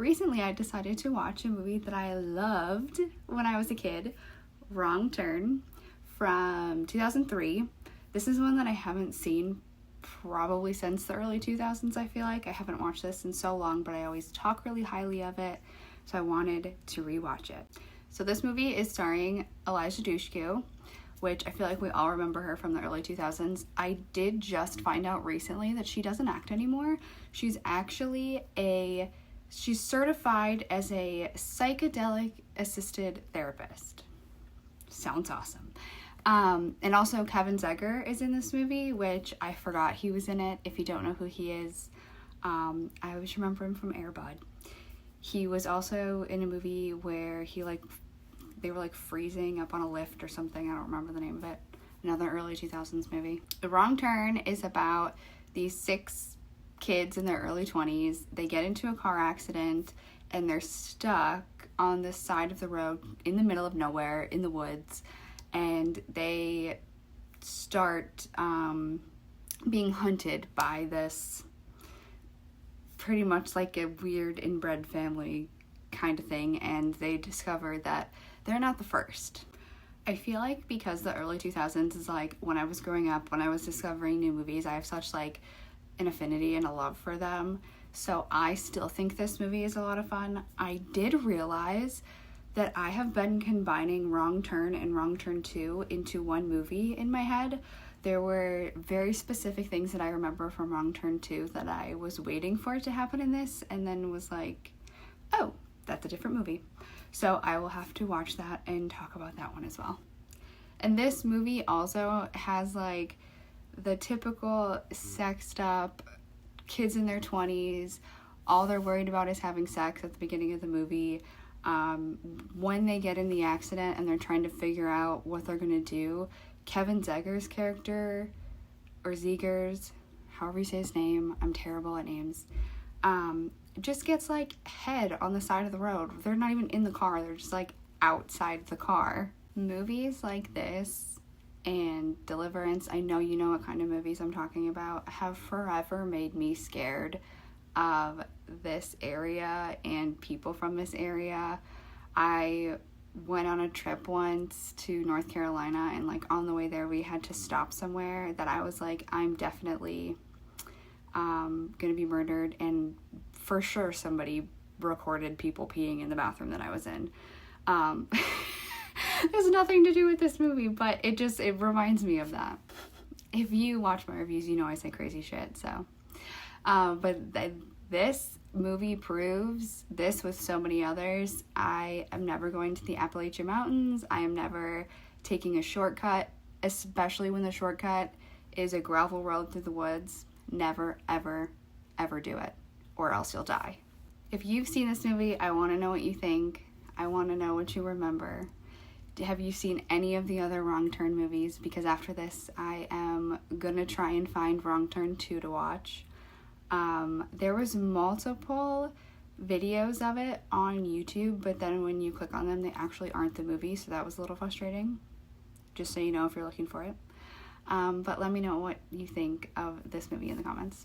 Recently, I decided to watch a movie that I loved when I was a kid, Wrong Turn, from 2003. This is one that I haven't seen probably since the early 2000s, I feel like. I haven't watched this in so long, but I always talk really highly of it, so I wanted to rewatch it. So this movie is starring Eliza Dushku, which I feel like we all remember her from the early 2000s. I did just find out recently that she doesn't act anymore. She's actually she's certified as a psychedelic assisted therapist. Sounds awesome. And also Kevin Zegger is in this movie, which I forgot he was in it. If you don't know who he is, I always remember him from Air Bud. He was also in a movie where they were freezing up on a lift or something. I don't remember the name of it. Another early 2000s movie. The Wrong Turn is about these 6 kids in their early 20s. They get into a car accident and they're stuck on the side of the road in the middle of nowhere in the woods, and they start being hunted by this pretty much like a weird inbred family kind of thing, and they discover that they're not the first. I feel like because the early 2000s is when I was growing up, when I was discovering new movies, I have such an affinity and a love for them. So I still think this movie is a lot of fun. I did realize that I have been combining Wrong Turn and Wrong Turn 2 into one movie in my head. There were very specific things that I remember from Wrong Turn 2 that I was waiting for it to happen in this, and then was like, oh, that's a different movie. So I will have to watch that and talk about that one as well. And this movie also has the typical sexed up kids in their 20s. All they're worried about is having sex at the beginning of the movie. When they get in the accident and they're trying to figure out what they're going to do, Kevin Zegger's character, or Zegers, however you say his name, I'm terrible at names, just gets head on the side of the road. They're not even in the car, they're just outside the car. Movies like this and Deliverance, I know you know what kind of movies I'm talking about, have forever made me scared of this area and people from this area. I went on a trip once to North Carolina, and on the way there we had to stop somewhere that I was I'm definitely gonna be murdered, and for sure somebody recorded people peeing in the bathroom that I was in. There's nothing to do with this movie, but it reminds me of that. If you watch my reviews, you know I say crazy shit, so. This movie proves this with so many others. I am never going to the Appalachian Mountains. I am never taking a shortcut, especially when the shortcut is a gravel road through the woods. Never, ever, ever do it, or else you'll die. If you've seen this movie, I want to know what you think. I want to know what you remember. Have you seen any of the other Wrong Turn movies? Because after this, I am gonna try and find Wrong Turn 2 to watch. There was multiple videos of it on YouTube, but then when you click on them, they actually aren't the movie, so that was a little frustrating. Just so you know if you're looking for it. But let me know what you think of this movie in the comments.